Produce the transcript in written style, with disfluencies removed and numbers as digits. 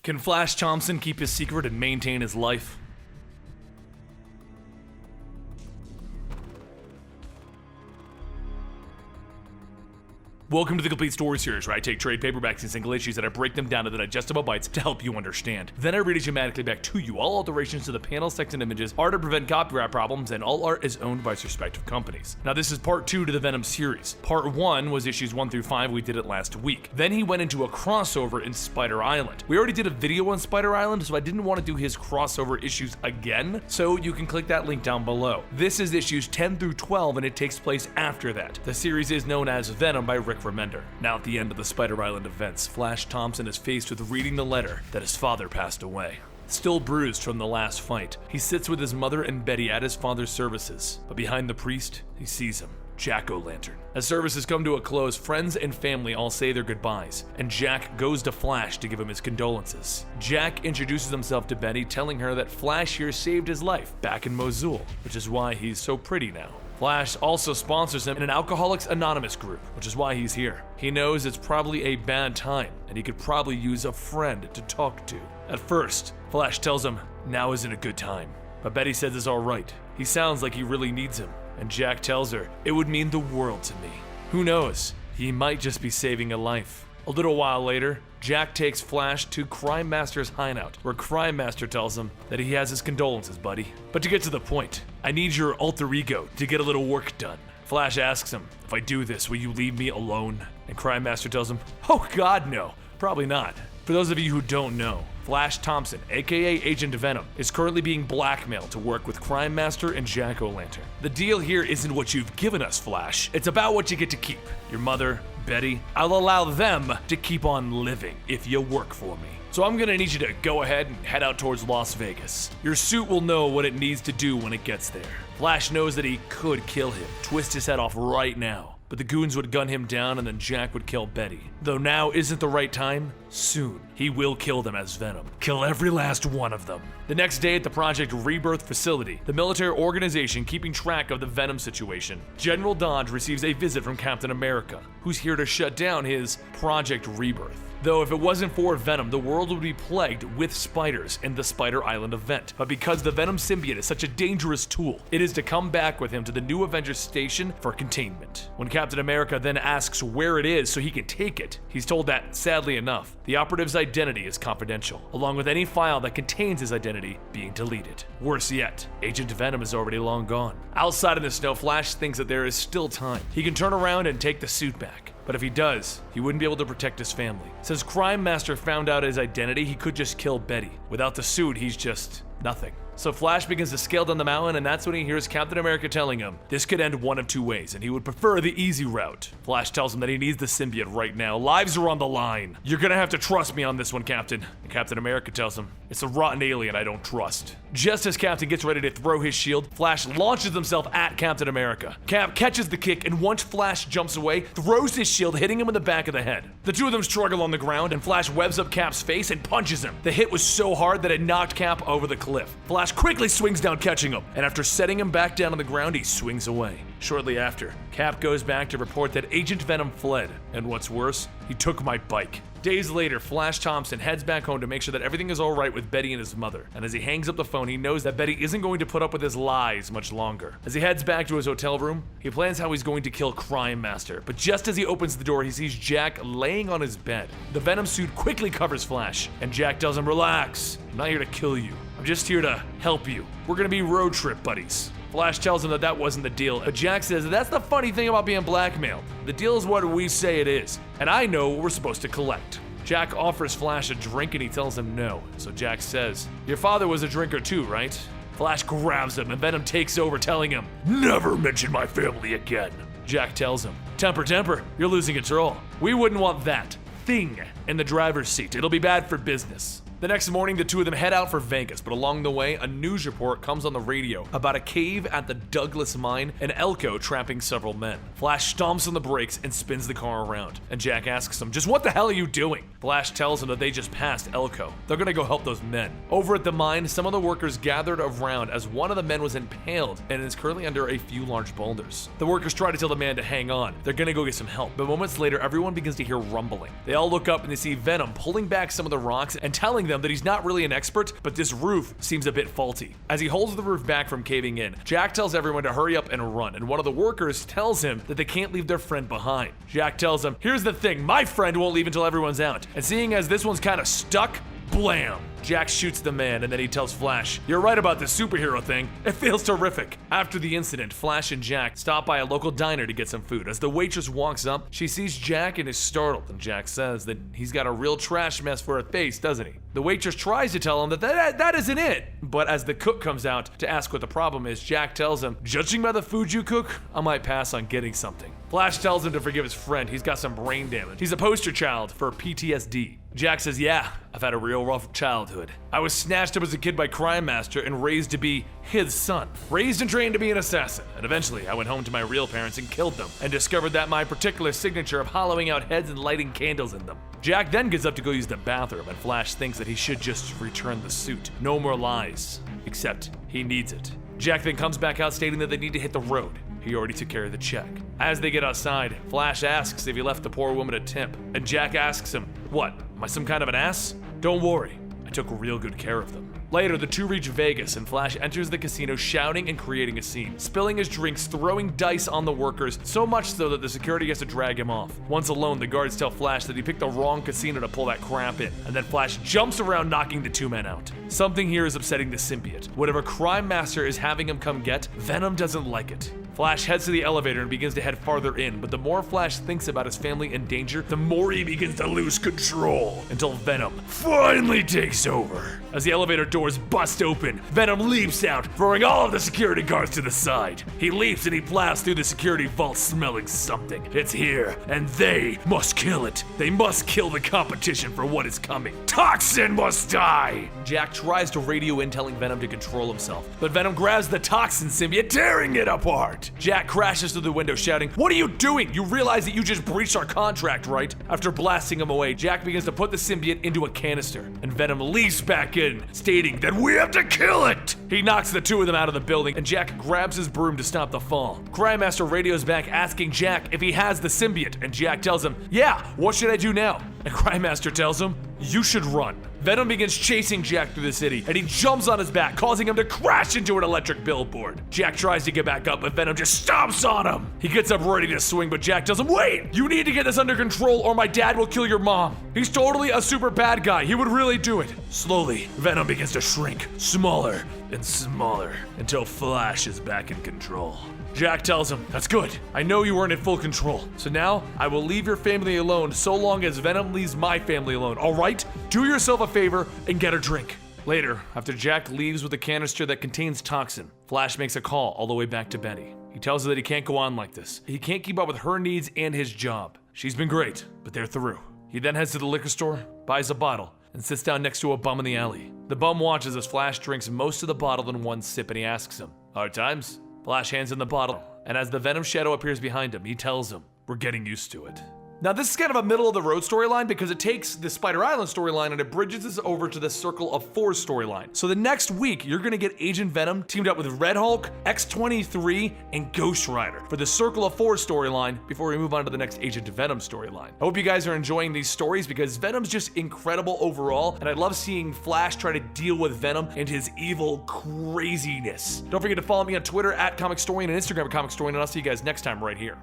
Can Flash Thompson keep his secret and maintain his life? Welcome to the Complete Story Series, where I take trade paperbacks and single issues and I break them down into digestible bites to help you understand. Then I read it dramatically back to you. All alterations to the panels, text, and images are to prevent copyright problems, and all art is owned by its respective companies. Now this is part 2 to the Venom series. Part 1 was issues 1 through 5, we did it last week. Then he went into a crossover in Spider Island. We already did a video on Spider Island, so I didn't want to do his crossover issues again, so you can click that link down below. This is issues 10 through 12, and it takes place after that. The series is known as Venom by Rick Remender. Now at the end of the Spider Island events, Flash Thompson is faced with reading the letter that his father passed away. Still bruised from the last fight, he sits with his mother and Betty at his father's services, but behind the priest, he sees him, Jack-o'-lantern. As services come to a close, friends and family all say their goodbyes, and Jack goes to Flash to give him his condolences. Jack introduces himself to Betty, telling her that Flash here saved his life back in Mosul, which is why he's so pretty now. Flash also sponsors him in an Alcoholics Anonymous group, which is why he's here. He knows it's probably a bad time, and he could probably use a friend to talk to. At first, Flash tells him, now isn't a good time. But Betty says it's alright. He sounds like he really needs him. And Jack tells her, it would mean the world to me. Who knows? He might just be saving a life. A little while later, Jack takes Flash to Crime Master's hideout, where Crime Master tells him that he has his condolences, buddy. But to get to the point, I need your alter ego to get a little work done. Flash asks him, if I do this, will you leave me alone? And Crime Master tells him, oh god no, probably not. For those of you who don't know, Flash Thompson, aka Agent Venom, is currently being blackmailed to work with Crime Master and Jack-o'-lantern. The deal here isn't what you've given us, Flash. It's about what you get to keep. Your mother, Betty. I'll allow them to keep on living if you work for me. So I'm gonna need you to go ahead and head out towards Las Vegas. Your suit will know what it needs to do when it gets there. Flash knows that he could kill him, twist his head off right now. But the goons would gun him down and then Jack would kill Betty. Though now isn't the right time, soon he will kill them as Venom. Kill every last one of them. The next day at the Project Rebirth facility, the military organization keeping track of the Venom situation, General Dodge receives a visit from Captain America, who's here to shut down his Project Rebirth. Though if it wasn't for Venom, the world would be plagued with spiders in the Spider Island event. But because the Venom symbiote is such a dangerous tool, it is to come back with him to the new Avengers station for containment. When Captain America then asks where it is so he can take it, he's told that, sadly enough, the operative's identity is confidential, along with any file that contains his identity being deleted. Worse yet, Agent Venom is already long gone. Outside in the snow, Flash thinks that there is still time. He can turn around and take the suit back. But if he does, he wouldn't be able to protect his family. Since Crime Master found out his identity, he could just kill Betty. Without the suit, he's just nothing. So Flash begins to scale down the mountain, and that's when he hears Captain America telling him this could end one of two ways, and he would prefer the easy route. Flash tells him that he needs the symbiote right now. Lives are on the line. You're gonna have to trust me on this one, Captain. And Captain America tells him, it's a rotten alien I don't trust. Just as Captain gets ready to throw his shield, Flash launches himself at Captain America. Cap catches the kick, and once Flash jumps away, throws his shield, hitting him in the back of the head. The two of them struggle on the ground, and Flash webs up Cap's face and punches him. The hit was so hard that it knocked Cap over the cliff. Flash quickly swings down, catching him, and after setting him back down on the ground, he swings away. Shortly after, Cap goes back to report that Agent Venom fled, and what's worse, he took my bike. Days later, Flash Thompson heads back home to make sure that everything is alright with Betty and his mother, and as he hangs up the phone, he knows that Betty isn't going to put up with his lies much longer. As he heads back to his hotel room, he plans how he's going to kill Crime Master, but just as he opens the door, he sees Jack laying on his bed. The Venom suit quickly covers Flash, and Jack tells him, relax, I'm not here to kill you, I'm just here to help you. We're gonna be road trip buddies. Flash tells him that that wasn't the deal, but Jack says that's the funny thing about being blackmailed. The deal is what we say it is, and I know what we're supposed to collect. Jack offers Flash a drink and he tells him no, so Jack says, your father was a drinker too, right? Flash grabs him and Venom takes over, telling him, never mention my family again. Jack tells him, temper, you're losing control. We wouldn't want that thing in the driver's seat. It'll be bad for business. The next morning, the two of them head out for Vegas, but along the way, a news report comes on the radio about a cave at the Douglas mine and Elko trapping several men. Flash stomps on the brakes and spins the car around, and Jack asks him, just what the hell are you doing? Flash tells him that they just passed Elko. They're gonna go help those men. Over at the mine, some of the workers gathered around as one of the men was impaled and is currently under a few large boulders. The workers try to tell the man to hang on. They're gonna go get some help, but moments later, everyone begins to hear rumbling. They all look up and they see Venom pulling back some of the rocks and telling telling them that he's not really an expert, but this roof seems a bit faulty. As he holds the roof back from caving in, Jack tells everyone to hurry up and run, and one of the workers tells him that they can't leave their friend behind. Jack tells him, here's the thing, my friend won't leave until everyone's out, and seeing as this one's kind of stuck, blam! Jack shoots the man, and then he tells Flash, you're right about the superhero thing. It feels terrific. After the incident, Flash and Jack stop by a local diner to get some food. As the waitress walks up, she sees Jack and is startled, and Jack says that he's got a real trash mess for a face, doesn't he? The waitress tries to tell him that isn't it, but as the cook comes out to ask what the problem is, Jack tells him, judging by the food you cook, I might pass on getting something. Flash tells him to forgive his friend, he's got some brain damage. He's a poster child for PTSD. Jack says, yeah, I've had a real rough childhood. I was snatched up as a kid by Crime Master and raised to be his son. Raised and trained to be an assassin. And eventually, I went home to my real parents and killed them, and discovered that my particular signature of hollowing out heads and lighting candles in them. Jack then gets up to go use the bathroom, and Flash thinks that he should just return the suit. No more lies. Except, he needs it. Jack then comes back out stating that they need to hit the road. He already took care of the check. As they get outside, Flash asks if he left the poor woman a tip, and Jack asks him, what, am I some kind of an ass? Don't worry, I took real good care of them. Later, the two reach Vegas, and Flash enters the casino shouting and creating a scene, spilling his drinks, throwing dice on the workers, so much so that the security has to drag him off. Once alone, the guards tell Flash that he picked the wrong casino to pull that crap in, and then Flash jumps around knocking the two men out. Something here is upsetting the symbiote. Whatever Crime Master is having him come get, Venom doesn't like it. Flash heads to the elevator and begins to head farther in, but the more Flash thinks about his family in danger, the more he begins to lose control, until Venom finally takes over. As the elevator doors bust open, Venom leaps out, throwing all of the security guards to the side. He leaps and he blasts through the security vault smelling something. It's here, and they must kill it. They must kill the competition for what is coming. Toxin must die! Jack tries to radio in telling Venom to control himself, but Venom grabs the Toxin symbiote, tearing it apart. Jack crashes through the window shouting, what are you doing? You realize that you just breached our contract, right? After blasting him away, Jack begins to put the symbiote into a canister, and Venom leaps back in, stating that we have to kill it! He knocks the two of them out of the building, and Jack grabs his broom to stop the fall. Crime Master radios back asking Jack if he has the symbiote, and Jack tells him, yeah, what should I do now? And Crime Master tells him, you should run. Venom begins chasing Jack through the city, and he jumps on his back, causing him to crash into an electric billboard. Jack tries to get back up, but Venom just stomps on him. He gets up ready to swing, but Jack tells him, wait! You need to get this under control or my dad will kill your mom. He's totally a super bad guy. He would really do it. Slowly, Venom begins to shrink, smaller and smaller, until Flash is back in control. Jack tells him, that's good. I know you weren't in full control. So now, I will leave your family alone so long as Venom leaves my family alone, alright? Do yourself a favor and get a drink. Later, after Jack leaves with a canister that contains toxin, Flash makes a call all the way back to Betty. He tells her that he can't go on like this. He can't keep up with her needs and his job. She's been great, but they're through. He then heads to the liquor store, buys a bottle, and sits down next to a bum in the alley. The bum watches as Flash drinks most of the bottle in one sip, and he asks him, hard times? Flash hands him the bottle, and as the Venom shadow appears behind him, he tells him, we're getting used to it. Now this is kind of a middle of the road storyline because it takes the Spider Island storyline and it bridges us over to the Circle of Four storyline. So the next week, you're gonna get Agent Venom teamed up with Red Hulk, X-23, and Ghost Rider for the Circle of Four storyline before we move on to the next Agent Venom storyline. I hope you guys are enjoying these stories because Venom's just incredible overall, and I love seeing Flash try to deal with Venom and his evil craziness. Don't forget to follow me on Twitter at Comicstorian and Instagram at Comicstorian, and I'll see you guys next time right here.